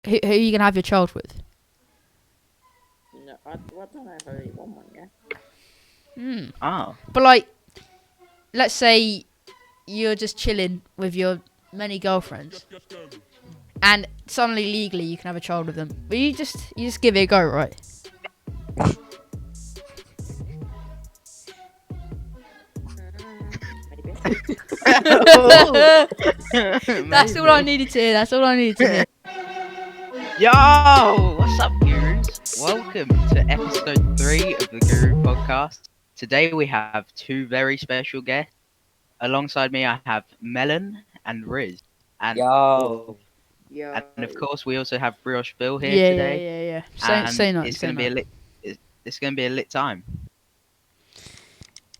Who are you gonna have your child with? No, I don't know if I really want one yet. Oh. But like, let's say you're just chilling with your many girlfriends, and suddenly legally you can have a child with them. But you just give it a go, right? Maybe. That's all I needed to hear. That's all I needed to hear. Yo, what's up, gurus? Welcome to episode 3 of the Guru Podcast. Today we have two very special guests. Alongside me, I have Melon and Rizz. And Yo. Yeah. and of course, we also have Brioche Bill here Yeah, today. yeah. And Say no. it's gonna be a lit. It's gonna be a lit time.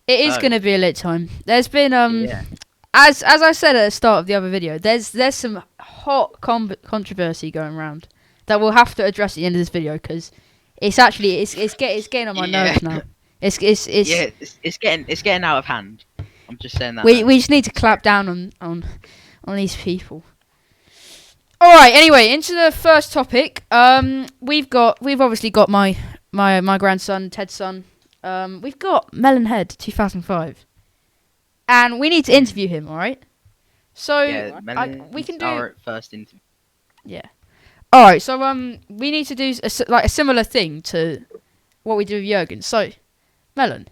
It is So- gonna be a lit time. There's been Yeah. as I said at the start of the other video, there's some hot controversy going around that we'll have to address at the end of this video because it's actually it's getting on my nerves now. It's Yeah, it's getting out of hand. I'm just saying that. we just need to clap down on these people. All right. Anyway, into the first topic. We've obviously got my grandson, Ted's son. We've got Melon Head 2005, and we need to interview him. All right. So Yeah, we can do. our first interview. Yeah. All right. So we need to do a similar thing to what we do with Jurgen. So, Melon,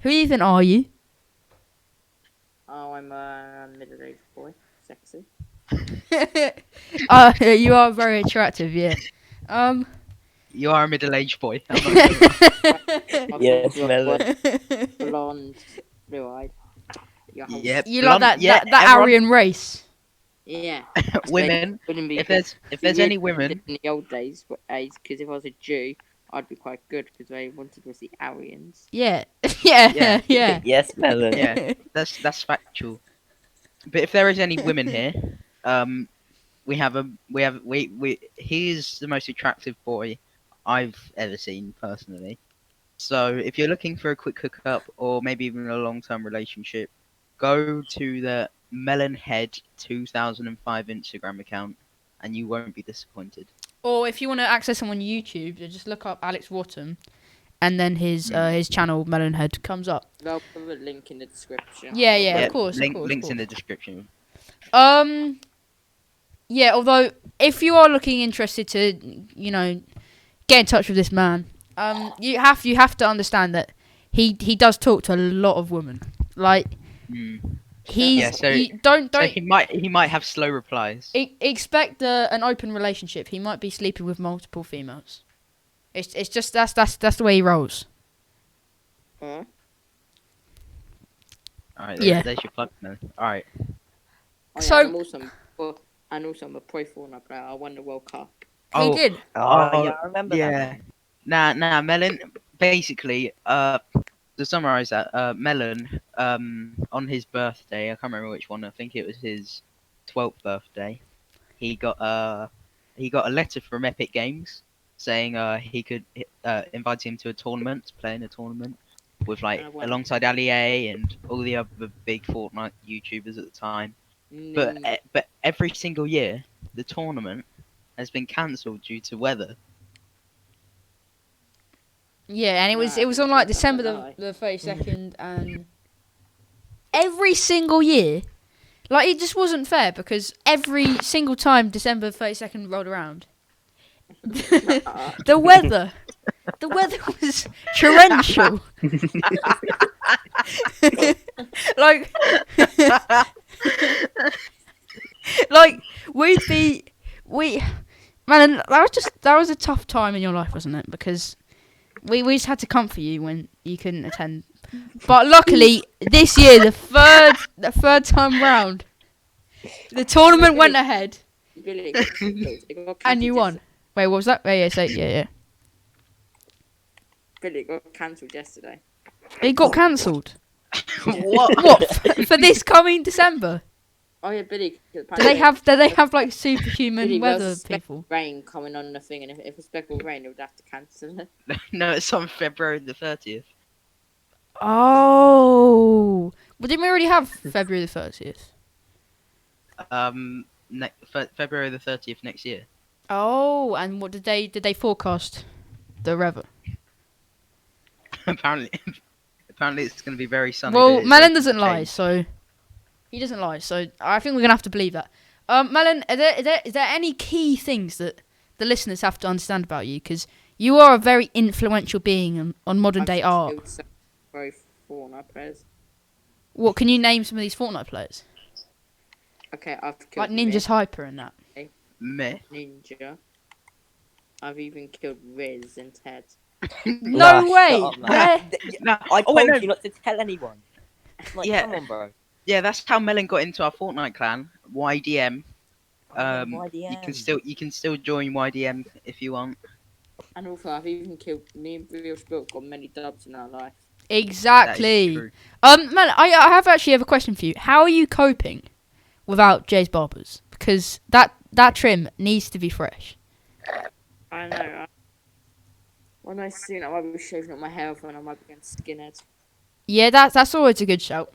who even are you? Oh, I'm a middle-aged boy. Sexy. You are very attractive. Yeah. You are a middle-aged boy. Yes, Melon. Blonde, blue-eyed. Yep. You like that everyone- Aryan race. Yeah. Women. Wouldn't be If there's any women, in the old days, because if I was a Jew, I'd be quite good because they wanted was the Aryans. Yeah. Yeah. Yes, Melon. yeah, that's factual. But if there is any women here, he's the most attractive boy I've ever seen personally. So if you're looking for a quick hookup or maybe even a long-term relationship, go to the Melonhead 2005 Instagram account, and you won't be disappointed. Or if you want to access him on YouTube, you just look up Alex Wharton, and then his channel Melonhead comes up. They'll put a link in the description. Yeah, of course. Links in the description. Yeah. Although if you are interested to, get in touch with this man, you have to understand that he does talk to a lot of women. Like he's Yeah, so- don't So he might have slow replies. expect an open relationship. He might be sleeping with multiple females. It's just that's the way he rolls. Huh? All right, Yeah. there's your plug, man. All right. Oh, yeah, So- I'm also a pro Fortnite player. I won the World Cup. He did. Oh, yeah, I remember Yeah. Nah, Melon. Basically, to summarize that, Melon, on his birthday, I can't remember which one. I think it was his 12th birthday. He got a letter from Epic Games saying he could invite him to a tournament, to play in a tournament with alongside Ali A and all the other big Fortnite YouTubers at the time. But every single year, the tournament has been cancelled due to weather. Yeah, and it was on like December the 32nd, and every single year, like it just wasn't fair because every single time December 32nd rolled around, the weather was torrential. like, like man, that was a tough time in your life, wasn't it? Because we just had to comfort you when you couldn't attend. But luckily, this year, the third time round, the tournament went ahead, Billy, and you won. Wait, what was that? Yeah. Billy got cancelled yesterday. It got cancelled. What? What for this coming December? Oh yeah, Billy. Do they have like superhuman Billy, weather there's people? rain coming on the thing, and if it's speckled rain, they would have to cancel it. No, it's on February the 30th. Oh, well, didn't we already have February the 30th? February the 30th next year. Oh, and what did they forecast the weather? apparently, apparently it's going to be very sunny. Well, but it's Melon open doesn't to lie, change. so he doesn't lie. So I think we're gonna have to believe that. Melon, is there any key things that the listeners have to understand about you? Because you are a very influential being on modern day art. Killed some both Fortnite players. What can you name some of these Fortnite players? Okay, I've Like killed Ninja's Hyper and that. Meh. Ninja. I've even killed Rizz and Ted. No Nah, way! shut up, man. Where? No. I Oh wait, told no. you not to tell anyone. Like, Yeah. come on, bro. Yeah, that's how Melon got into our Fortnite clan. YDM. You can still join YDM if you want. And also, I've even killed me and Real Spilt got many dubs in our life. That is Exactly. true. Melon, I have actually have a question for you. How are you coping without Jay's barbers? Because that trim needs to be fresh. I know. When I soon, I might be shaving up my hair when I might be getting skinhead. Yeah, that's always a good shout.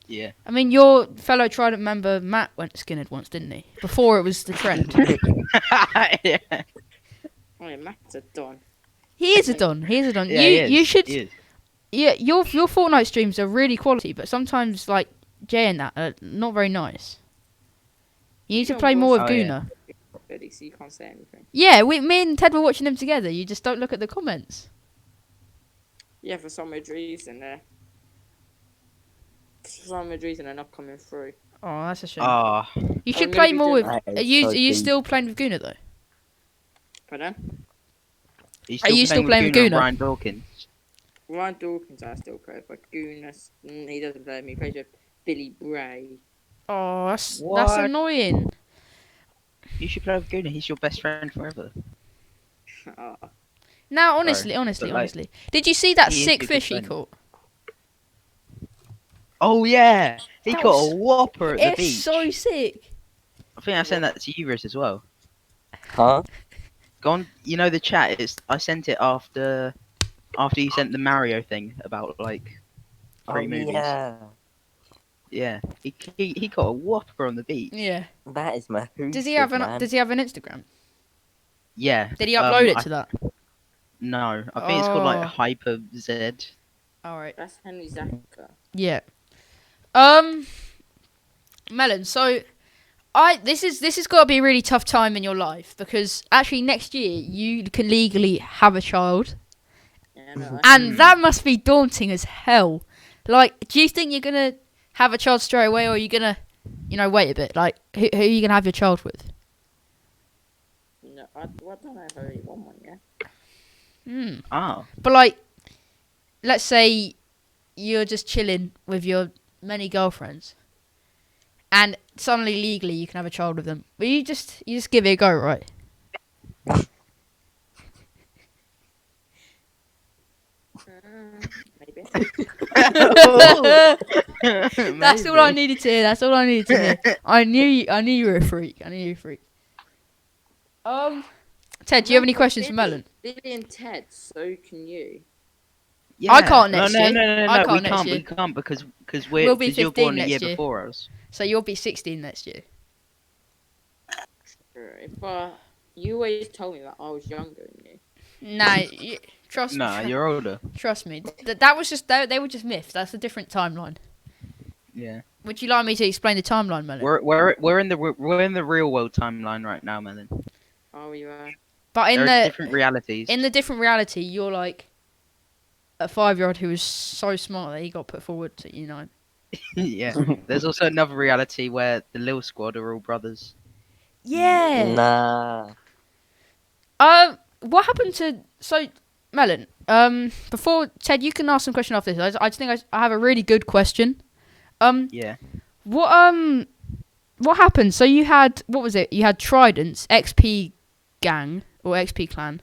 Yeah. I mean, your fellow Trident member Matt went skinhead once, didn't he? Before it was the trend. Yeah. Oh, yeah, Matt's a don. He is a don. He is a don. Yeah, he You is, should. he is. Yeah, your Fortnite streams are really quality, but sometimes like Jay and that are not very nice. You need to play more with Oh, yeah. Guna. Really, so you can't say anything. Yeah, me and Ted were watching them together. You just don't look at the comments. Yeah, for some weird reason, they're not coming through. Oh, that's a shame. Ah. You should I'm play gonna be more with. doing that. Are you still playing with Guna though? Pardon? Are you still playing with Guna? Ryan Dawkins. Ryan Dawkins I still play, but Gunas, he doesn't play with me. He plays with Billy Bray. Oh, that's What? annoying. You should play with Guna. He's your best friend forever. Oh, Now, honestly, But, like, did you see that he is sick your good fish he friend. caught? Oh yeah, he That caught was- a whopper at the It's beach. so sick. I think I sent that to you, Rizz, as well. Huh? Go on, you know the chat. I sent it after you sent the Mario thing about like three movies. Yeah. Yeah, he caught a whopper on the beach. Yeah. That is my Does he have an man. Does he have an Instagram? Yeah. Did he upload it I- to that? No, I think it's called like Oh. Hyper Z. All right. that's Henry Zaka. Yeah. Melon. So, this has got to be a really tough time in your life because actually next year you can legally have a child, Yeah, no, and that must be daunting as hell. Like, do you think you're gonna have a child straight away, or are you gonna, wait a bit? Like, who are you gonna have your child with? no, I don't know if I really want one yet. Oh. But like, let's say you're just chilling with your many girlfriends, and suddenly legally you can have a child with them. But you just give it a go, right? Maybe. That's all I needed to hear. That's all I needed to hear. I knew you were a freak. Ted, do you have any questions for Melon? Billy and Ted, so can you. Yeah. I can't next year. No, I can't next we year. can't because We'll be you're 15 born a next year year. before us. So you'll be 16 next year. But you always told me that I was younger than you. Nah, trust No, me. you're older. Trust me. That was just they were just myths. That's a different timeline. Yeah. Would you like me to explain the timeline, Melon? We're in the real world timeline right now, Melon. Oh, you are. But in There are the different realities. in the different reality, you're like a 5-year-old who was so smart that he got put forward to Yeah. There's also another reality where the Lil Squad are all brothers. Yeah. Nah. What happened to Melon? Before Ted, you can ask some question after this. I just think I have a really good question. Yeah. What happened? So you had what was it? You had Tridents, XP gang or XP clan.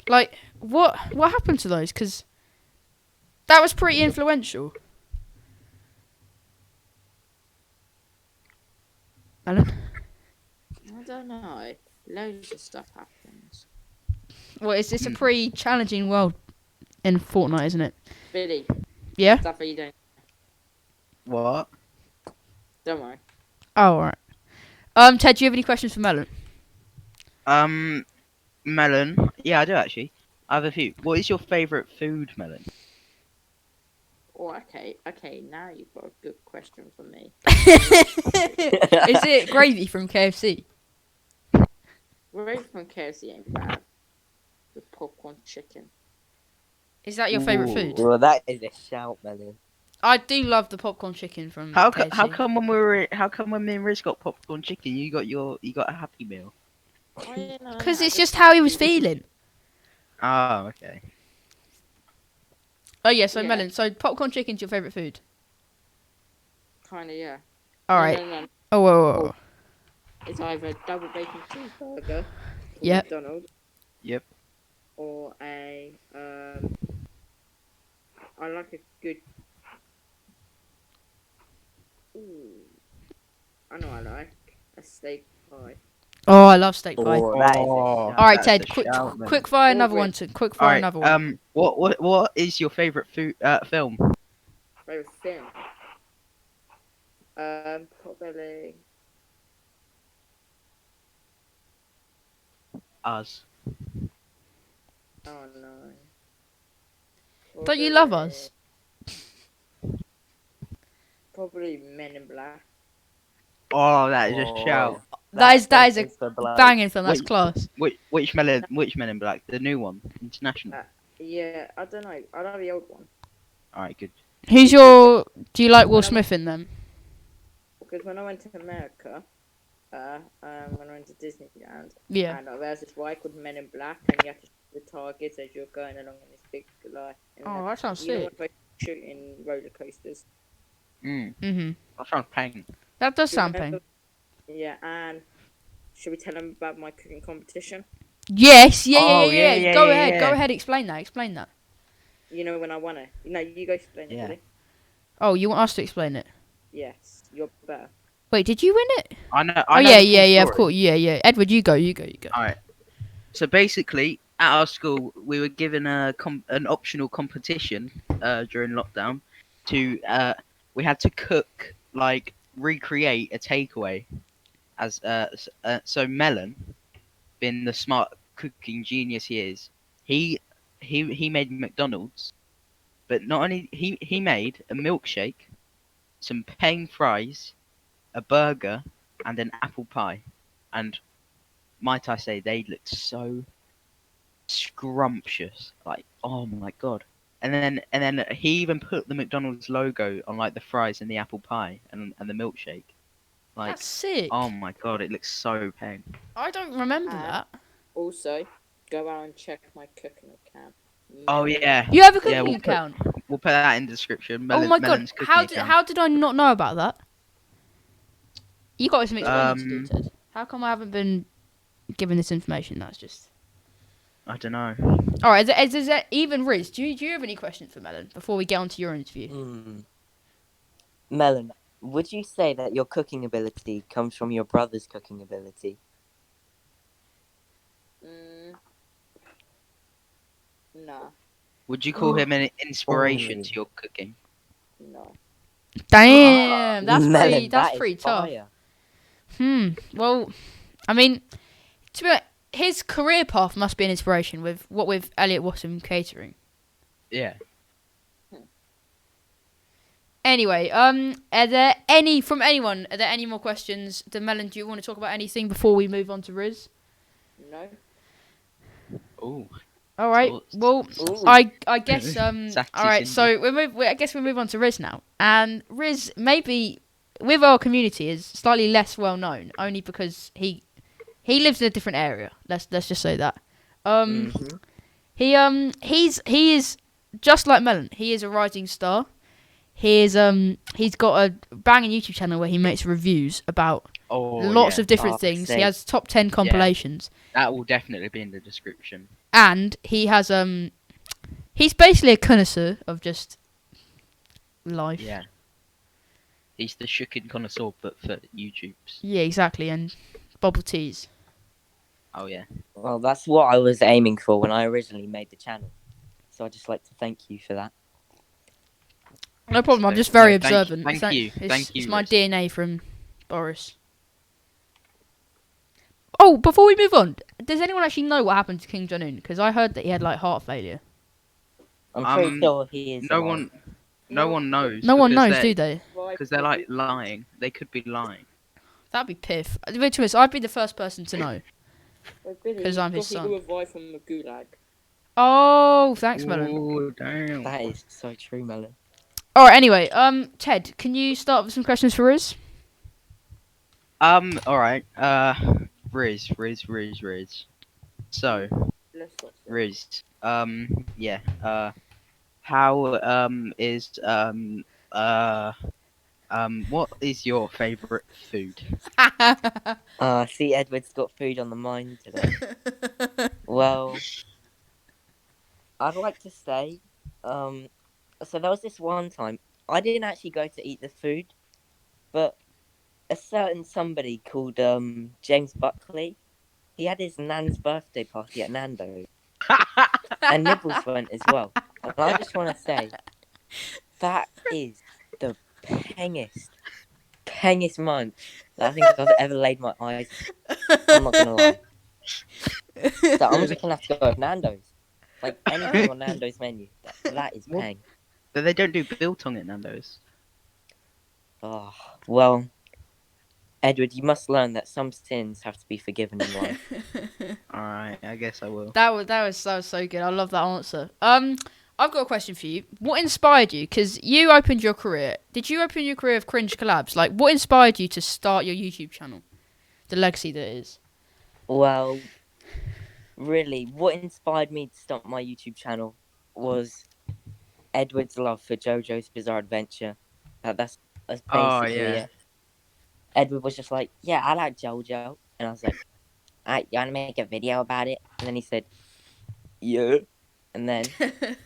Like what happened to those? Because that was pretty influential. Melon? I don't know. Loads of stuff happens. Well, it's a pretty challenging world in Fortnite, isn't it? Billy, Yeah. stuff that you don't. What? Don't worry. Oh, alright. Ted, do you have any questions for Melon? Melon. Yeah, I do actually. I have a few. What is your favourite food, Melon? Oh, okay. Now you've got a good question for me. Is it gravy from KFC? Right from KFC ain't bad. The popcorn chicken. Is that your favourite food? Well, that is a shout, Melon. I do love the popcorn chicken from How KFC. come when me and Riz got popcorn chicken, you got a Happy Meal? Oh, yeah, no, Because no, it's I just how he was feeling. Oh, okay. Oh yeah, so Yeah. Melon. So popcorn chicken's your favourite food. Kinda, yeah. All No, right. no. Oh whoa. It's either double bacon cheeseburger from Yep. McDonald's. Yep. Or a I like a good. Ooh, I know I like a steak pie. Oh, I love steak pie. Oh, that is a Oh. shout. All right, That's Ted. a shout, Melon. Quick fire Oh, another wait. one. Quick fire Alright, another one. what is your favourite film? Favorite film. Probably. Us. Oh no. Don't you love us? Probably Men in Black. Oh, that is a shout. That is a the bloke. banging film. That's Wait. class. Which Men in Black? The new one, international. Yeah, I don't know. I like the old one. Alright, good. Who's your? Do you like Will Smith in them? Because when I went to America, when I went to Disneyland, Yeah. and there's this ride called Men in Black, and you have to shoot the targets as you're going along in this big like. Oh, that sounds You know sick. what they shoot in roller coasters. Mhm. That sounds pain. That does Do you sound remember- pain. Yeah, and should we tell them about my cooking competition? Yes. Yeah. Oh, Yeah. yeah, Go yeah, ahead. yeah. Go ahead. Explain that. You know when I won it. No, you go explain Yeah. it, Billy. Oh, you want us to explain it? Yes, you're better. Wait, did you win it? I know. Oh know yeah. the full Of story. course. Yeah. Edward, you go. Alright. So basically, at our school, we were given an optional competition during lockdown. We had to cook, like recreate a takeaway. So Melon, being the smart cooking genius he is, he made McDonald's, but not only he made a milkshake, some penne fries, a burger, and an apple pie, and might I say they looked so scrumptious, like oh my god. And then he even put the McDonald's logo on like the fries and the apple pie and the milkshake. Like That's sick. oh my god, it looks so pain. I don't remember And- that. Also, go out and check my cooking account. Oh Melon- yeah. You have a cooking we'll account. We'll put that in the description. Oh my god. Melon's cooking account. How did I not know about that? You got some explaining to do, Um, Ted. How come I haven't been given this information? That's just. I don't know. All right. Is there even Rizz? Do you have any questions for Melon before we get on to your interview? Melon, would you say that your cooking ability comes from your brother's cooking ability? Nah, Would you call him an inspiration Oh. to your cooking? no. Damn, that's Melon, pretty. That's that is pretty tough. fire. Well, I mean, to be honest, his career path must be an inspiration with Elliot Watson catering. Yeah. Anyway, are there any from anyone? Are there any more questions? Melon, do you want to talk about anything before we move on to Rizz? No. Oh. All right. Thoughts? Well, Ooh. I guess Sassy all right. Cindy. So I guess we move on to Rizz now. And Rizz maybe with our community is slightly less well known, only because he lives in a different area. Let's just say that. Mhm. He is just like Melon. He is a rising star. He's got a banging YouTube channel where he makes reviews about lots of different Oh, things. sick. He has top 10 compilations. That will definitely be in the description. And he has he's basically a connoisseur of just life. Yeah. He's the shooking connoisseur, but for YouTube's. Yeah, exactly, and bubble teas. Oh yeah. Well, that's what I was aiming for when I originally made the channel. So I'd just like to thank you for that. No problem. I'm So, just very yeah, thank- observant. thank you, It's, thank you, It's my Rizz. DNA from Boris. Oh, before we move on, does anyone actually know what happened to King Jong-un? Because I heard that he had like heart failure. I'm pretty sure he is No alive. one knows. No one because knows, do they? they're like lying. They could be lying. That'd be piff. Which was, I'd be the first person to know. Because I'm his son. He got revived from the gulag. Oh, thanks, Melon. Oh damn. That is so true, Melon. All right. Anyway, Ted, can you start with some questions for us? All right. Rizz. So, Let's stop. Rizz. Yeah. How is what is your favorite food? See, Edward's got food on the mind today. Well, I'd like to say, so there was this one time I didn't actually go to eat the food, but a certain somebody called James Buckley, he had his nan's birthday party at Nando's, and Nibbles went as well. And I just want to say, that is the pengest munch that I think I've ever laid my eyes on. I'm not gonna lie. So I'm just gonna have to go with Nando's. Like anything on Nando's menu, that is What? peng. But they don't do biltong at Nando's. Oh, well, Edward, you must learn that some sins have to be forgiven in life. All right, I guess I will. That was so good. I love that answer. I've got a question for you. What inspired you? Because you opened your career. Did you open your career of cringe collabs? Like, what inspired you to start your YouTube channel? The legacy that it is. Well, really, what inspired me to start my YouTube channel was Edward's love for JoJo's Bizarre Adventure. That's basically it. Edward was just like, yeah, I like JoJo. And I was like, you want to make a video about it? And then he said, yeah. And then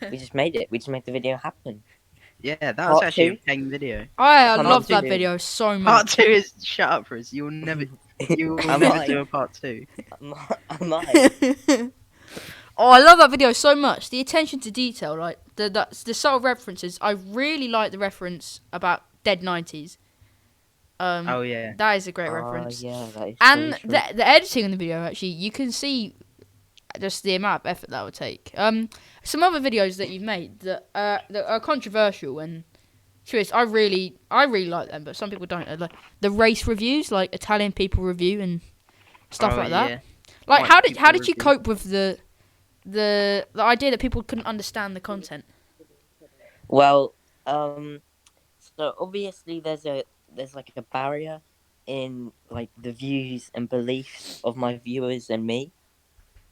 we just made it. We just made the video happen. Yeah, that was Part actually two? a paying video. I Part love that two. video so much. Part 2 is shut up, Riz. You will never I might. do a part 2. I might. Oh, I love that video so much. The attention to detail, like the subtle references. I really like the reference about dead 90s. Oh yeah. That is a great reference. Yeah, that is And so true. the editing in the video, actually, you can see just the amount of effort that would take. Some other videos that you've made that are controversial and serious, I really like them, but some people don't. Like the race reviews, like Italian people review and stuff like that. Yeah. Like White how did people you review. cope with the idea that people couldn't understand the content? Well, so obviously there's like a barrier in like the views and beliefs of my viewers and me,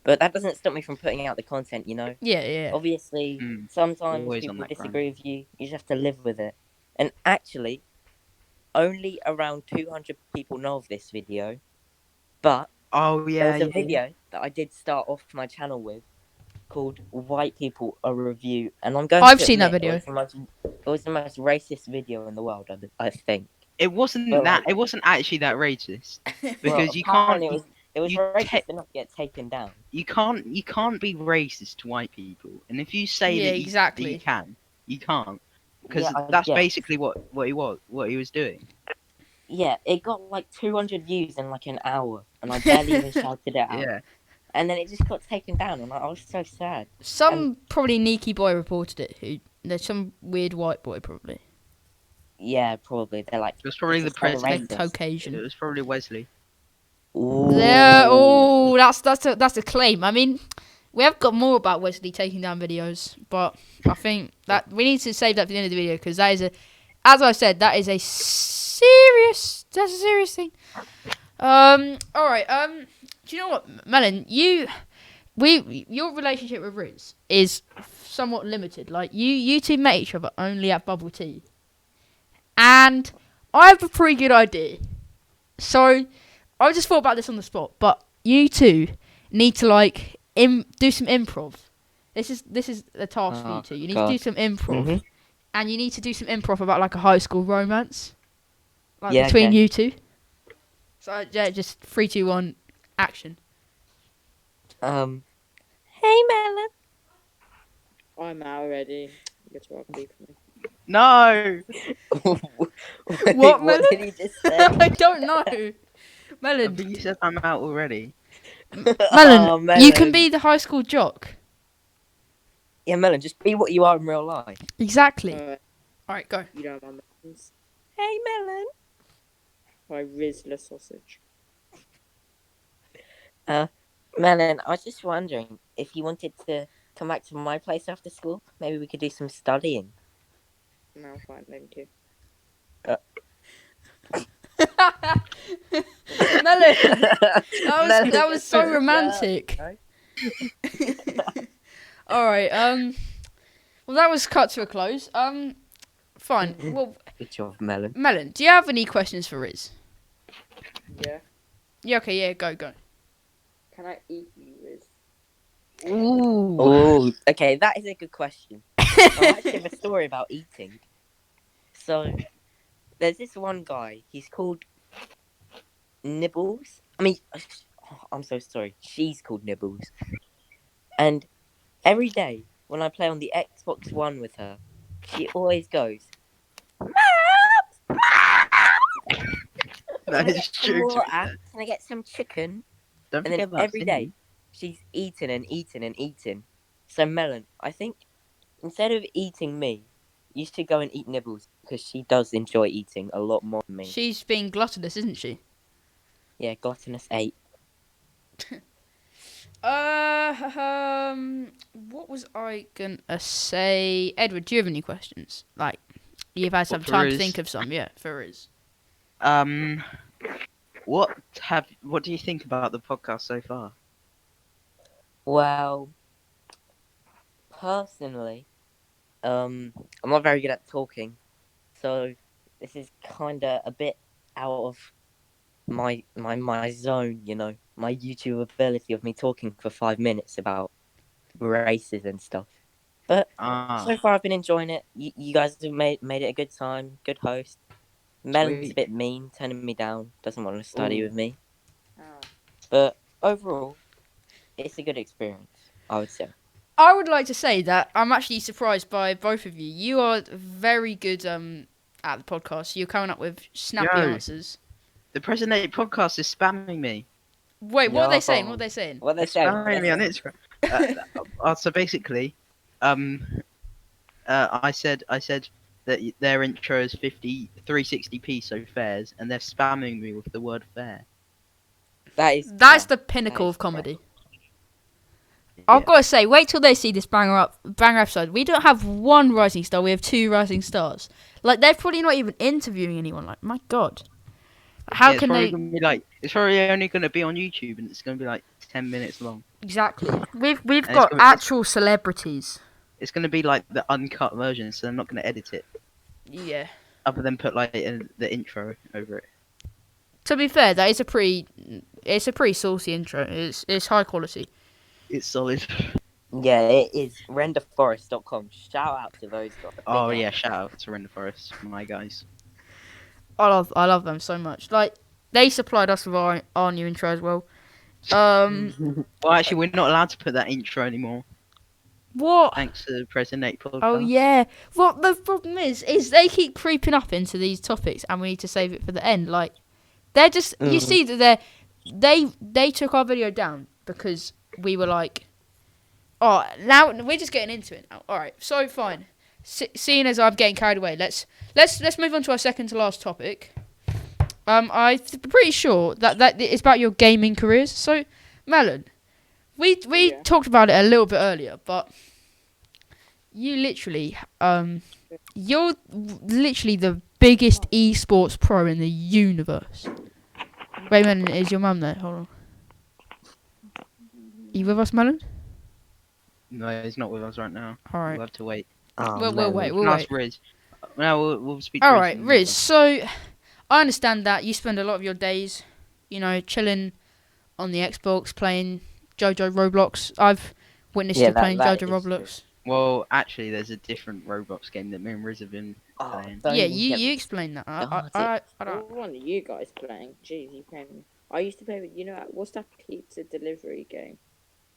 but that doesn't stop me from putting out the content. You know, Yeah. obviously sometimes Always on people that disagree with you. You just have to live with it. And actually, only around 200 people know of this video, but Oh there yeah. was a video that I did start off my channel with called "White People a Review," and I'm going. I've to seen that admit, video. It was the most racist video in the world. I think. It wasn't Well, that. It wasn't actually that racist because Well, you can't. apparently it was you racist enough to get taken down. You can't be racist to white people, and if you say Yeah, that exactly. you can, you can't, because Yeah, that's yeah. basically what he was doing. Yeah, it got like 200 views in like an hour, and I barely even shouted it out. Yeah. And then it just got taken down, and I was so sad. Some probably Neeky boy reported it. There's some weird white boy probably. Yeah, probably. They're like. It was probably the "This is kinda president. Like racist." It Caucasian. was probably Wesley. Ooh. There. Oh, that's a claim. I mean, we have got more about Wesley taking down videos, but I think that we need to save that for the end of the video because that is as I said, that is a serious. That's a serious thing. All right. Do you know what, Melon? Your relationship with Rizz is somewhat limited. Like you two met each other only at bubble tea, and I have a pretty good idea. So I just thought about this on the spot, but you two need to like do some improv. This is a task for you two. You need to do some improv, and you need to do some improv about like a high school romance, like between you two. So yeah, just 3, 2, 1, action. Hey, Melon. I'm out already. You get to rock me for me. No. What, Melon? What did he just say? I don't know. Melon, think you said I'm out already. Melon, Oh, you can Melon. be the high school jock. Yeah, Melon, just be what you are in real life. Exactly. Alright, Alright, go. you know my melons. Hey, Melon. By Rizz the sausage. Melon, I was just wondering if you wanted to come back to my place after school. Maybe we could do some studying. No, fine, thank you. Melon, Melon, that was so yeah. romantic. Alright, well that was cut to a close. Fine. Well, Good job, Melon. Melon, do you have any questions for Rizz? Yeah. Yeah, okay, yeah, go. Can I eat you, Rizz? Ooh. Oh, okay, that is a good question. I actually have a story about eating. So, there's this one guy. He's called Nibbles. I mean, I'm so sorry. She's called Nibbles. And every day when I play on the Xbox One with her, she always goes, That "Can I is get some true. To more be fair. apps? Can I get some chicken?" Don't And then forget about every day singing. she's eating and eating and eating. So, Melon, I think instead of eating me, you should go and eat Nibbles because she does enjoy eating a lot more than me. She's being gluttonous, isn't she? Yeah, gluttonous 8. What was I gonna say? Edward, do you have any questions? Like, you've had some What, for time to Rizz? think of some, yeah, for Rizz. What do you think about the podcast so far? Well, personally, I'm not very good at talking, so this is kind of a bit out of my zone, my YouTube ability of me talking for 5 minutes about races and stuff. But so far, I've been enjoying it. You guys have made it a good time, good host. Melon's a Sweet. bit mean, turning me down, doesn't want to study Ooh. with me. Oh. But overall, it's a good experience, I would say. I would like to say that I'm actually surprised by both of you. You are very good at the podcast. You're coming up with snappy Yo. answers. The Present 8 podcast is spamming me. Wait, what are they saying? Yo. What are they saying? What they They're say? spamming me on Instagram. So basically, I said that their intro is 360p, so fairs, and they're spamming me with the word fair. That's trash. the pinnacle That of is comedy. Yeah. I've got to say, wait till they see this banger episode. We don't have one rising star. We have 2 rising stars. Like, they're probably not even interviewing anyone. Like, my God. How Yeah, can they? gonna be like, it's probably only going to be on YouTube, and it's going to be like 10 minutes long. Exactly. We've And got actual celebrities. It's going to be like the uncut version, so I'm not going to edit it. Yeah. Other than put like the intro over it. To be fair, that is it's a pretty saucy intro. It's high quality. It's solid. Yeah, it is. Renderforest.com. Shout out to those guys. Big Oh up. yeah, shout out to Render Forest, my guys. I love them so much. Like, they supplied us with our new intro as well. Well, actually, we're not allowed to put that intro anymore, What? thanks to the Present 8 podcast. Oh yeah. What the problem is they keep creeping up into these topics, and we need to save it for the end. Like, they're just you see that they took our video down because we were like, oh, now we're just getting into it now. All right, so fine. Seeing as I'm getting carried away, let's move on to our second to last topic. I'm pretty sure that it's about your gaming careers. So, Melon, we Yeah. talked about it a little bit earlier, but you literally you're literally the biggest esports pro in the universe. Wait a minute, is your mum there? Hold on. You with us, Melon? No, he's not with us right now. All right. We'll have to wait. We'll wait. We'll ask Rizz. No, we'll speak to All Rizz right, in a Rizz. minute. So, I understand that you spend a lot of your days, chilling on the Xbox, playing JoJo Roblox. I've witnessed you playing that JoJo is Roblox. Well, actually, there's a different Roblox game that me and Rizz have been playing. Don't Yeah, even get you me explain that. started. I What don't. one of you guys playing? Jeez, you playing with. I used to play with. What's that pizza delivery game?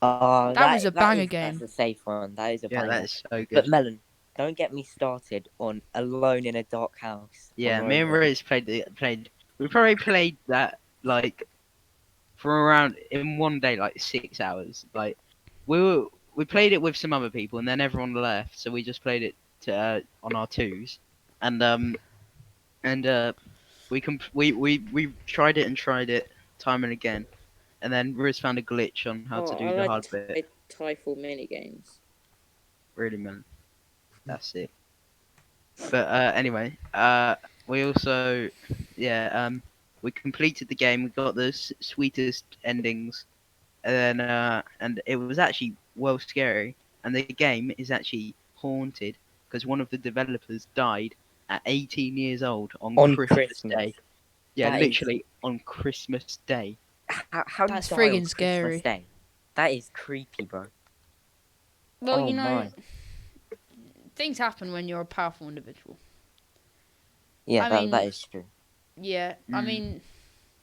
That was a banger game. That's a safe one. That is a Yeah, banger. that is so good. But Melon, don't get me started on Alone in a Dark House. Yeah, on me and Roblox. Rizz played. We probably played that like for around in one day like 6 hours. Like we played it with some other people, and then everyone left, so we just played it on our twos, and we tried it and tried it time and again, and then Rizz found a glitch on how to Oh, I do the like hard bit. Typhoon mini games. Really, man, that's it. But anyway, we also, yeah, we completed the game. We got the sweetest endings, and then and it was actually well scary. And the game is actually haunted because one of the developers died at 18 years old on On Christmas Christmas. Day. Yeah, That is- literally on Christmas Day. How do you That's die friggin' on scary. Christmas Day? That is creepy, bro. Well, Oh you know, my. things happen when you're a powerful individual. Yeah, I that mean, is true. yeah. I Mm. mean,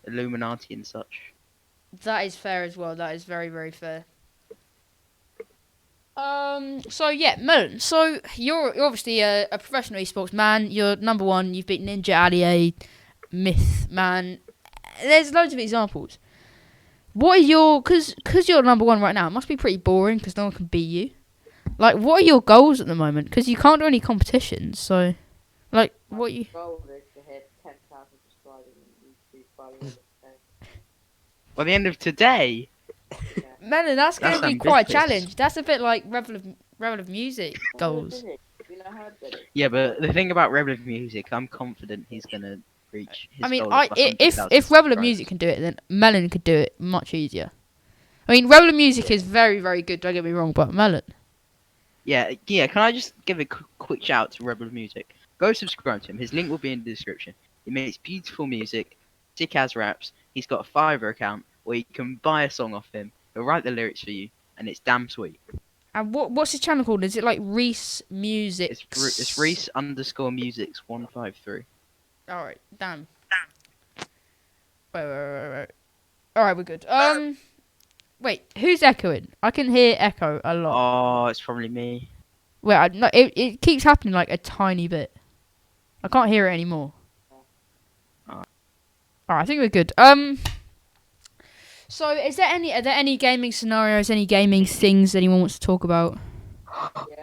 Illuminati and such. that is fair as well. That is very, very fair. So yeah, Melon. So you're obviously a professional esports man. You're number one. You've beaten Ninja, Allier, Myth, man. There's loads of examples. What are your because you're number one right now? It must be pretty boring because no one can beat you. Like, what are your goals at the moment? Because you can't do any competitions. So, like, what you? Goal is to hit 10,000 subscribers on YouTube by the end of the day. By the end of today, Yeah. Melon, that's going to That's be quite a ambitious. challenge. That's a bit like Rebel of Music goals. You know how I did it? yeah. But the thing about Rebel of Music, I'm confident he's gonna reach his I mean, goal of if 100,000 Rebel of subscribers. Music can do it, then Melon could do it much easier. I mean, Rebel of Music is very, very good. Don't get me wrong, but Melon. Yeah. Can I just give a quick shout out to Rebel of Music? Go subscribe to him. His link will be in the description. He makes beautiful music, sick as raps. He's got a Fiverr account where you can buy a song off him. He'll write the lyrics for you, and it's damn sweet. And what's his channel called? Is it like Rizz Music? It's Rizz_musics153. All right, damn. Wait. All right, we're good. Wait, who's echoing? I can hear echo a lot. Oh, it's probably me. Wait, no, it keeps happening like a tiny bit. I can't hear it anymore. Alright. Alright, I think we're good. So are there any gaming scenarios, any gaming things anyone wants to talk about?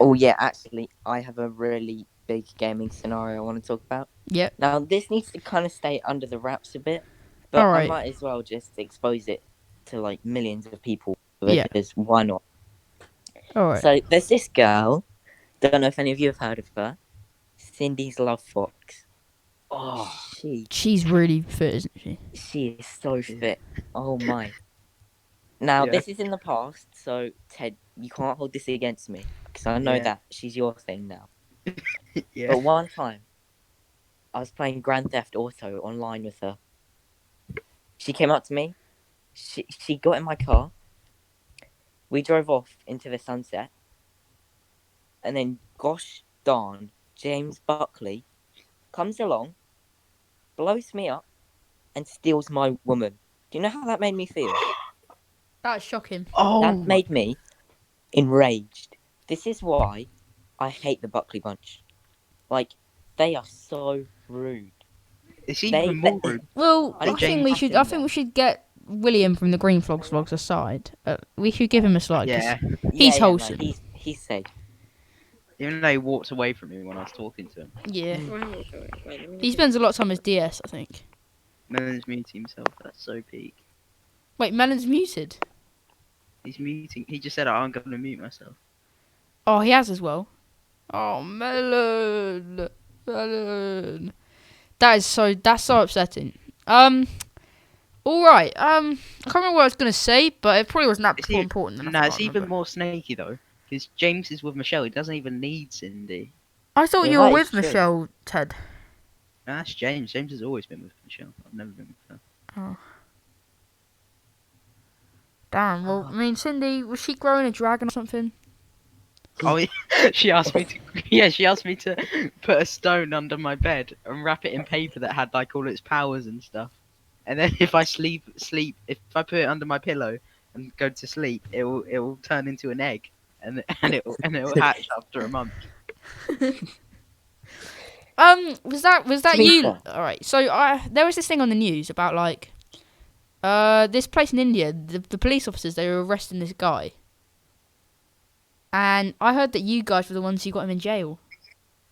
Oh yeah, actually, I have a really big gaming scenario I want to talk about. Yep. Now, this needs to kind of stay under the wraps a bit, but Alright. I might as well just expose it to like millions of people Yeah. because why not? Alright. So there's this girl. Don't know if any of you have heard of her. Cindy's Love Fox. Oh, She's really fit, isn't she? she is so fit. Oh my. Now, Yeah. this is in the past, so Ted, you can't hold this against me because I know Yeah. that she's your thing now. Yeah. But one time, I was playing Grand Theft Auto online with her. She came up to me. She got in my car. We drove off into the sunset. And then, gosh darn, James Buckley comes along, blows me up, and steals my woman. Do you know how that made me feel? That's shocking. Oh, That made me enraged. This is why I hate the Buckley bunch. Like, they are so rude. it's even more rude. Well, I I think James- we should get William from the Green Vlogs aside. We should give him a slide. 'Cause Yeah. He's no, wholesome. he's safe. Even though he walked away from me when I was talking to him. Yeah. Wait, He spends a lot of time on his DS, I think. Melon's muting himself. That's so peak. Wait, Melon's muted. He's muting. He just said, I'm going to mute myself. Oh, he has as well. Oh, Melon. That's so upsetting. All right. I can't remember what I was gonna say, but it probably wasn't that It's important. No, it's even more snaky though. Because James is with Michelle. He doesn't even need Cindy. I thought Yeah, you were that with is true. Michelle, Ted. No, that's James. James has always been with Michelle. I've never been with her. Damn. Well, I mean, Cindy, was she growing a dragon or something? Oh, yeah. She asked me to. Yeah, she asked me to put a stone under my bed and wrap it in paper that had like all its powers and stuff. And then if I sleep, if I put it under my pillow and go to sleep, it will turn into an egg, and it will hatch after a month. Was that To be you? fair. All right. So there was this thing on the news about like This place in India, the police officers, they were arresting this guy. And I heard that you guys were the ones who got him in jail.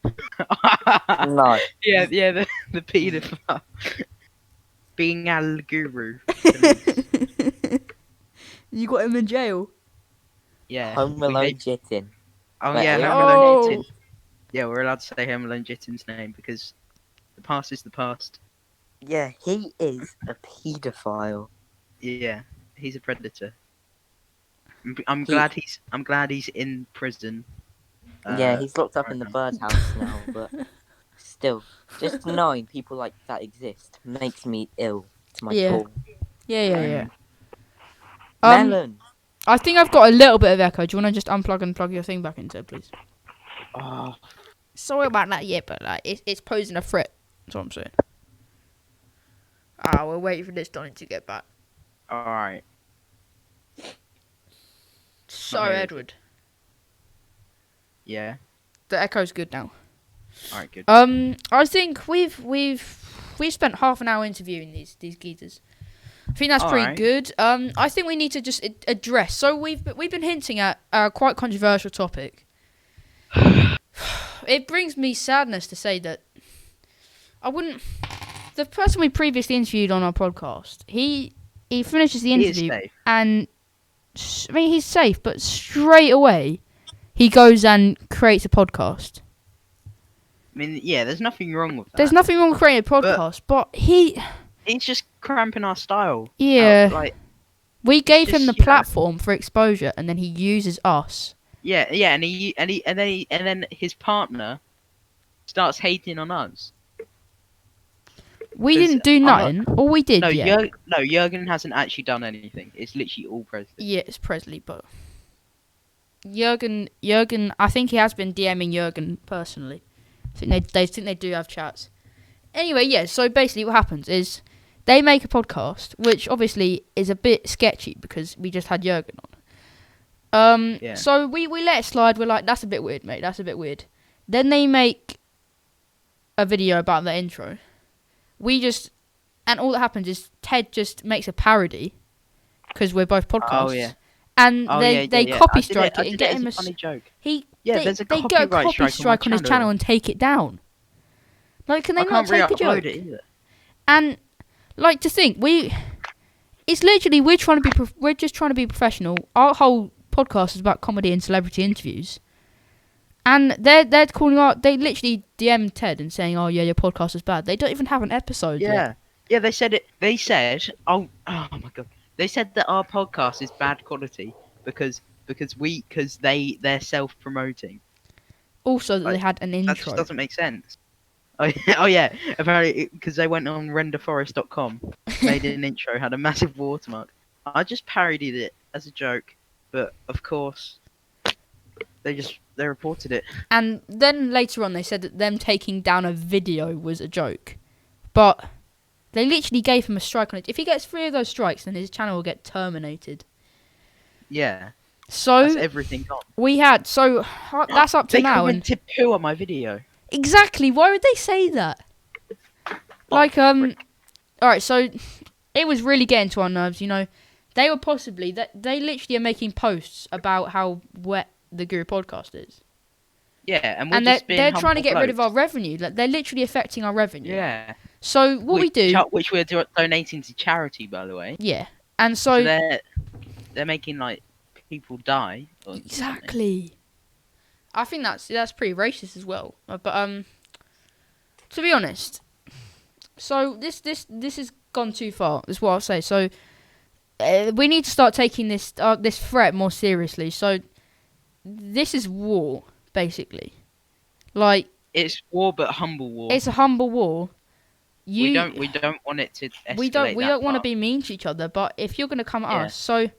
No. Yeah, the paedophile. Being al guru. Police. You got him in jail? Yeah. Home we Alone gave- Jittin. Oh Wait, yeah, who? Home Alone Oh. Jittin. Yeah, we're allowed to say Home Alone Jittin's name because the past is the past. Yeah, he is a paedophile. Yeah, he's a predator. I'm He- glad he's in prison. Yeah, he's locked up right in the now. birdhouse now, but still, just knowing people like that exist makes me ill to my Yeah. core. Yeah. Melon. I think I've got a little bit of echo. Do you want to just unplug and plug your thing back into it, please? Oh, Sorry about that, yeah, but like it's posing a threat. That's what I'm saying. We're waiting for this Donny to get back. all right. So, Okay. Edward, Yeah. the echo's good now. All right. Good. I think we've spent half an hour interviewing these geezers. I think that's pretty Alright. good. I think we need to just address. So we've been hinting at a quite controversial topic. It brings me sadness to say that I wouldn't. The person we previously interviewed on our podcast, he finishes the He is interview safe. and I mean he's safe, but straight away he goes and creates a podcast. I mean, yeah, there's nothing wrong with that. There's nothing wrong with creating a podcast, but He's just cramping our style. Yeah. Like, we gave him the Just, yeah. platform for exposure, and then he uses us. yeah, and then his partner starts hating on us. We 'Cause didn't do I'm not- nothing. All we did, No, yeah. Jurgen hasn't actually done anything. It's literally all Presley. Yeah, it's Presley, but Jurgen, I think he has been DMing Jurgen personally. I think they do have chats. Anyway, yeah. So basically, what happens is they make a podcast, which obviously is a bit sketchy because we just had Jurgen on. Yeah. So we let it slide. We're like, that's a bit weird, mate. That's a bit weird. Then they make a video about the intro. And all that happens is Ted just makes a parody because we're both podcasts. Oh yeah. And Oh, they yeah, yeah. copy I did strike I it and did get as him a a funny joke. he. Yeah, they, there's a they get a copyright copy strike on my on his channel channel. and take it down. Like, can they I not can't take a re-upload joke? it either. And like to think it's literally we're just trying to be professional. Our whole podcast is about comedy and celebrity interviews. And they're calling out. They literally DM Ted and saying, "Oh yeah, your podcast is bad." They don't even have an episode Yeah. yet. Yeah, they said it. They said, oh my god, they said that our podcast is bad quality because they're self-promoting. Also, that they Like, had an That intro. just doesn't make sense. Oh yeah, apparently because they went on renderforest.com, made an intro, had a massive watermark. I just parodied it as a joke, but of course, they reported it. And then later on, they said that them taking down a video was a joke, but they literally gave him a strike on it. If he gets 3 of those strikes, then his channel will get terminated. Yeah, So that's everything gone. that's up to They now. And commented poo on my video. exactly, why would they say that? Like all right, so it was really getting to our nerves. You know, they were possibly they literally are making posts about how wet the Guru podcast is, Yeah, and we're and just being they're trying to humble get rid of our blokes. revenue. Like, they're literally affecting our revenue. Yeah. So what we do, which we're donating to charity, by the way. yeah, and So so they're making like people die. Or something. exactly. I think that's pretty racist as well. But to be honest, so this has gone too far. Is what I'll say. So we need to start taking this threat more seriously. So this is war, basically. Like, It's war, but humble war. it's a humble war. we don't want it to escalate. We don't want to far. be mean to each other. But if you're gonna come at Yeah. us, so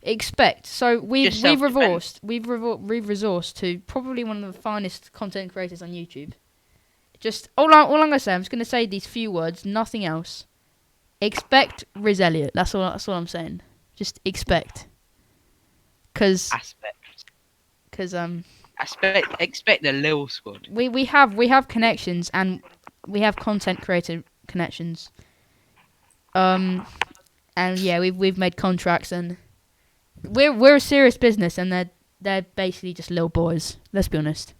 expect. So we've Just self-defense. resourced to probably one of the finest content creators on YouTube. Just all I'm gonna say. I'm just gonna say these few words, nothing else. Expect Rizzelliott. That's all I'm saying. Just expect. Cause Expect the Lil squad. we have connections and we have content creator connections. And yeah, we've made contracts, and we're a serious business, and they're basically just little boys. Let's be honest.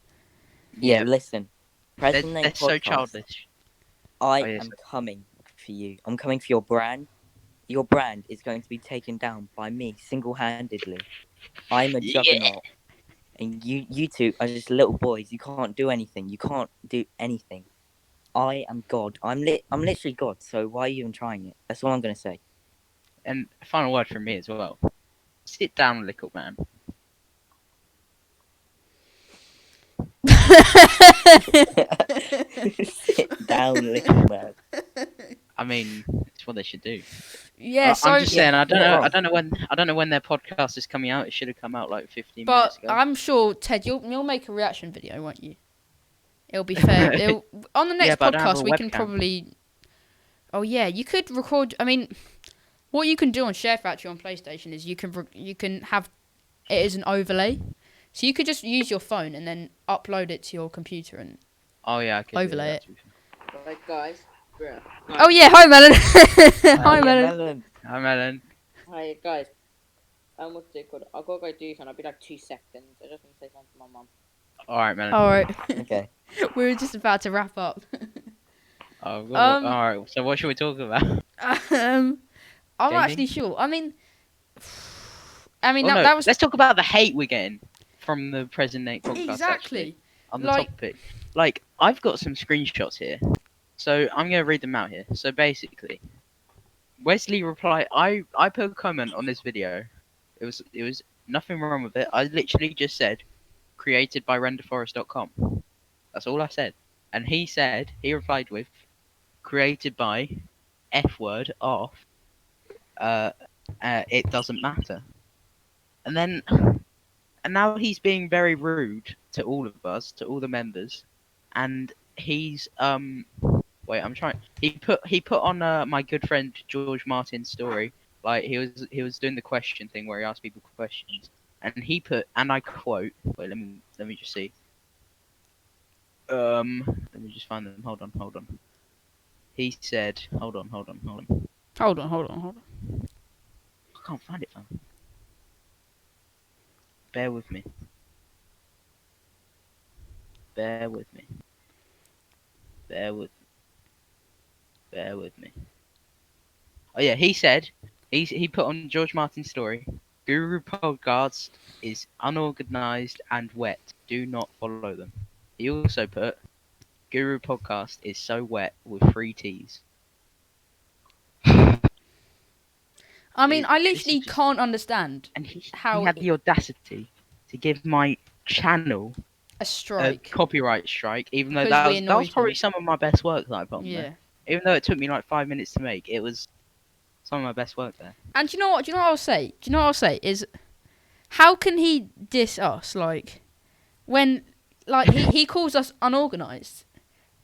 Yeah, Yeah, listen. Present they're Nate so Podcast, childish. I Oh yes. am coming for you. I'm coming for your brand. Your brand is going to be taken down by me single-handedly. I'm a Yeah. juggernaut, and you two are just little boys. You can't do anything. You can't do anything. I am God. I'm literally God. So why are you even trying it? That's all I'm gonna say. And a final word from me as well. Sit down, little man. Sit down, little man. I mean, it's what they should do. Yeah, so I'm just Yeah, saying. you're not wrong. I don't know when their podcast is coming out. It should have come out like 15 but minutes ago. I'm sure Ted, you'll make a reaction video, won't you? It'll be fair. On the next but I don't have podcast a we can webcam. probably. Oh yeah, you could record. I mean, what you can do on Share Factory on PlayStation is you can have it as an overlay, so you could just use your phone and then upload it to your computer and. Oh yeah, I could do Overlay that. Right, guys. Bruh. Oh yeah, hi Melon. Hi Yeah, Melon. Hi, Melon. Hi, guys. What's it called? I'll go do something. I'll be like 2 seconds. I just want to say something to my mum. All right, Melon. All right. Okay. We were just about to wrap up. Oh, all right. So what should we talk about? I'm Gaming? actually sure. I mean, Well, no, that was let's talk about the hate we're getting from the Present Nate podcast. exactly. Actually, on the Like- topic. Like, I've got some screenshots here, so I'm gonna read them out here. So basically, Wesley replied. I put a comment on this video. It was nothing wrong with it. I literally just said, created by renderforest.com. That's all I said. And he replied with, created by F word off. It doesn't matter. And then, and now he's being very rude to all of us, to all the members, and he's wait, I'm trying. He put on my good friend George Martin's story, like he was doing the question thing where he asked people questions, and he put, and I quote, wait, let me just see. Let me just find them. Hold on. He said, hold on. Hold on. I can't find it, fam. Bear with me. Bear with me. Oh yeah, he said he put on George Martin's story. Guru podcast is unorganized and wet. Do not follow them. He also put Guru podcast is so wet with 3 T's. I mean, I This is literally just- can't understand And he how had the audacity to give my channel a a strike. copyright strike, even though Because that we was annoyed probably him. some of my best work that I put on Yeah. there. Even though it took me like 5 minutes to make, it was some of my best work there. And do you know what? I'll say? Is how can he diss us like when like he calls us unorganized,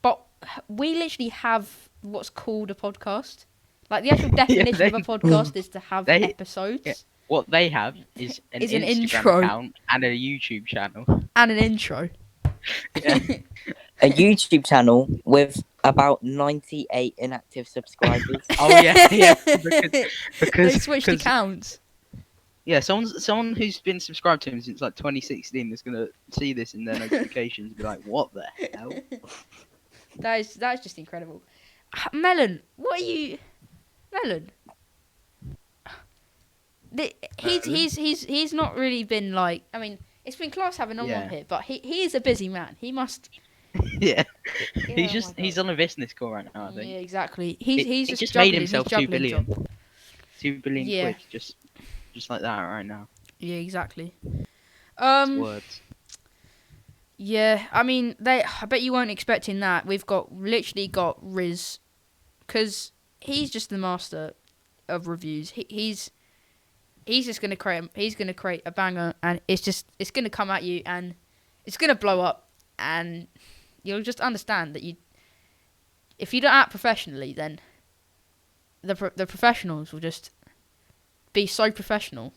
but we literally have what's called a podcast. Like the actual definition of a podcast is to have they- episodes yeah. What they have is an Is an Instagram intro. account and a YouTube channel. and an intro. Yeah. A YouTube channel with about 98 inactive subscribers. Oh yeah, They because switched accounts. yeah, someone who's been subscribed to him since like 2016 is gonna see this in their notifications and be like, "What the hell?" That is just incredible. Melon, what are you? Melon. He's not really been like. I mean, it's been class having him Yeah. on here, but he is a busy man. He must. Yeah, Yeah, oh my he's God. on a business call right now. I think Yeah, exactly. He's he just just made juggling, himself he's 2 juggling billion. job. 2 billion Yeah. quid, just like that right now. Yeah, exactly. It's words. Yeah, I mean, I bet you weren't expecting that. We've literally got Rizz, because he's just the master of reviews. He's just gonna create a banger, and it's gonna come at you, and it's gonna blow up, and you'll just understand that if you don't act professionally, then the professionals will just be so professional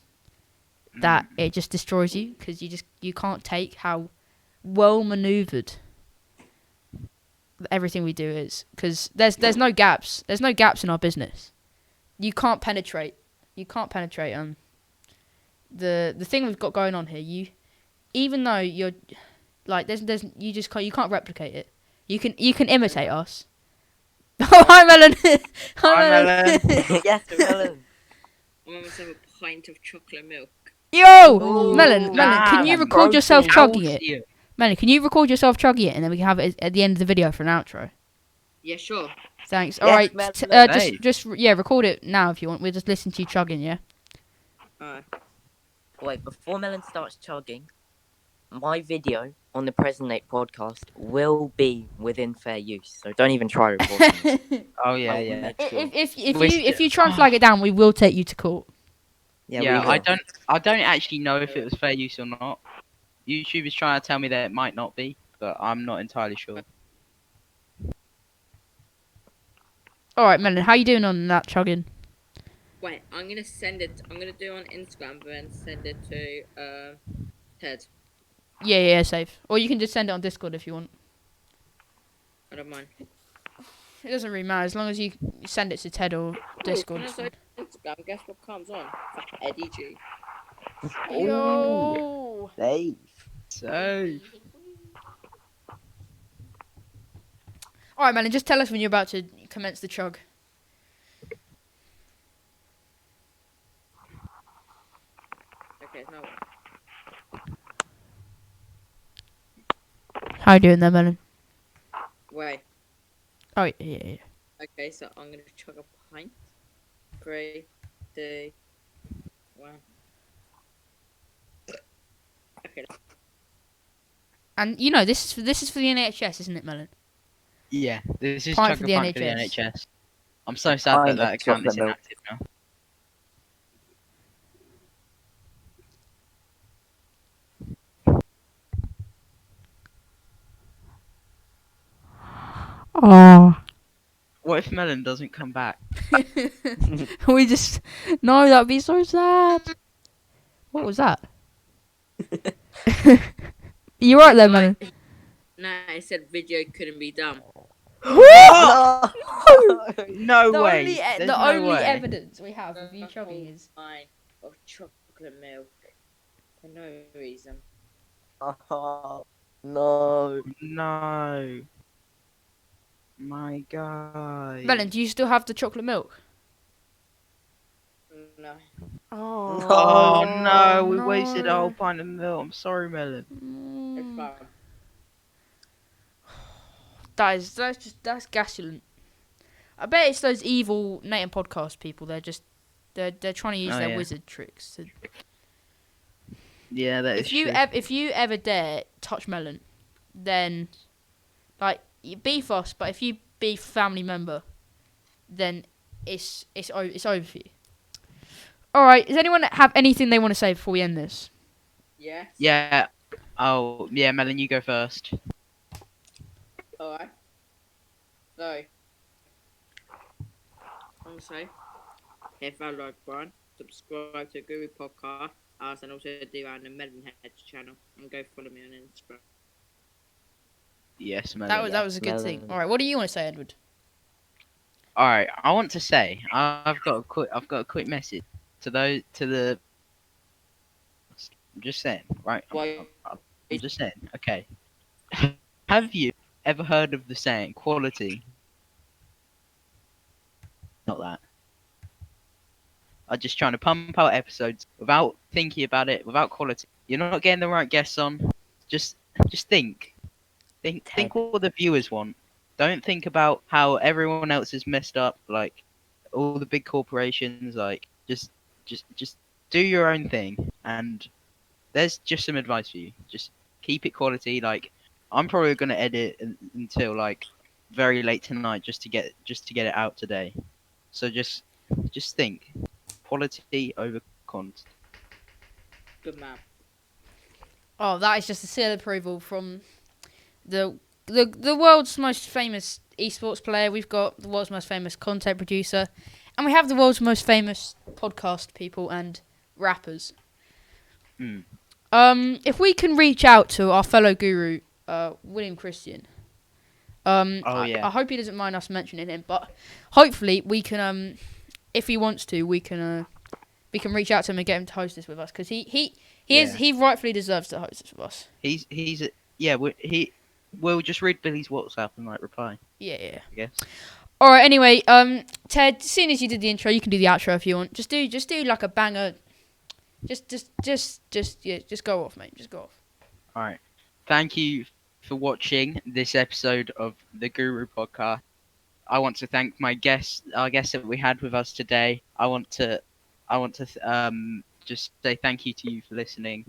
that it just destroys you, because you can't take how well maneuvered everything we do is, because there's no gaps in our business. you can't penetrate. You can't penetrate the thing we've got going on here. Even though you're like there's you can't replicate it. You can imitate us. Oh, hi Melon. Hi Hi, Melon. Melon. Yes, Melon. I'm almost have a pint of chocolate milk. Yo, Ooh, Melon, can you damn. record yourself Protein. chugging it? Calcium. Melon, can you record yourself chugging it, and then we can have it at the end of the video for an outro? Yeah, sure. Thanks. Yes, All right, Melon. just record it now if you want. We'll just listen to you chugging, yeah. Alright. Wait, before Melon starts chugging, my video on the President podcast will be within fair use, so don't even try recording it. Oh yeah, I will yeah. make sure. If you try and flag it down, we will take you to court. Yeah, Yeah, we will. I don't actually know if it was fair use or not. YouTube is trying to tell me that it might not be, but I'm not entirely sure. All right, Melon, how you doing on that chugging? Wait, I'm gonna send it. I'm gonna do it on Instagram, but then send it to Ted. Yeah, safe. Or you can just send it on Discord if you want. I don't mind. It doesn't really matter as long as you send it to Ted or Discord. When I it's say fine. Instagram, guess what comes on? Eddie G. Yo. Safe. So All right, Melon, just tell us when you're about to commence the chug. Okay, now How you doing there, Melon? wait. Oh yeah. Okay, so I'm gonna chug a pint. 3, 2, 1. Okay. And you know this is for the NHS, isn't it, Melon? yeah, this is Pint chug for a the pint for the NHS. NHS. I'm so sad Pint that of that account is chocolate milk. inactive now. Oh. What if Melon doesn't come back? We just no, that'd be so sad. What was that? You right there, Melon? Nah, I said video couldn't be done. What? No The way. only There's the no only way. evidence we have of you chugging is Pint of chocolate milk for no reason. Oh, no. No. My God. Melon. Do you still have the chocolate milk? No. Oh, Oh no, we wasted a whole pint of milk. I'm sorry, Melon. It's Mm. fine. That's gasulent. I bet it's those evil Nate and podcast people. They're trying to use Oh, their yeah. wizard tricks. Yeah, that is If you true. if you ever dare touch Melon, then like you beef us. But if you beef family member, then it's over for you. All right. Does anyone have anything they want to say before we end this? Yes. Yeah. Oh, yeah, Melon, you go first. Alright. So, I'm gonna say, if I like Brian, subscribe to Guru Podcast, and also do on the Melon Heads channel, and go follow me on Instagram. Yes, Melon. That was a good thing. Melon. All right. What do you want to say, Edward? All right, I want to say I've got a quick message to the. I'm just saying, right? Why? I'm just saying. Okay. Have you ever heard of the saying "quality"? Not that. I'm just trying to pump out episodes without thinking about it, without quality. You're not getting the right guests on. Just think. Think what the viewers want. Don't think about how everyone else is messed up, like all the big corporations. Like just do your own thing. And there's just some advice for you. Just keep it quality. Like I'm probably gonna edit until like very late tonight just to get it out today. So just think quality over content. Good man. Oh, that is just a seal of approval from the world's most famous esports player. We've got the world's most famous content producer, and we have the world's most famous podcast people and rappers. Mm. If we can reach out to our fellow guru, William Christian. Oh, yeah. I hope he doesn't mind us mentioning him, but hopefully we can if he wants to, we can reach out to him and get him to host this with us, because he Yeah. he rightfully deserves to host this with us. We'll just read Billy's WhatsApp and like reply. Yeah. I guess. All right. Anyway, Ted, seeing as you did the intro, you can do the outro if you want. Just do like a banger. Just go off, mate. Just go off. All right. Thank you for watching this episode of the Guru Podcast. I want to thank our guests that we had with us today. I want to just say thank you to you for listening,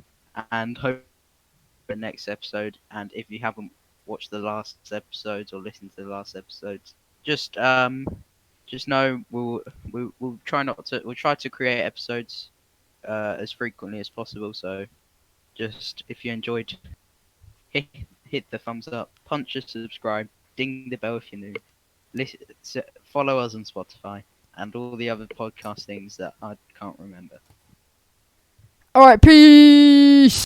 and hope the next episode. And if you haven't watched the last episodes or listened to the last episodes, just know we'll try to create episodes as frequently as possible. So just if you enjoyed, hit the thumbs up, punch a subscribe, ding the bell if you're new. Follow us on Spotify and all the other podcast things that I can't remember. All right. Peace.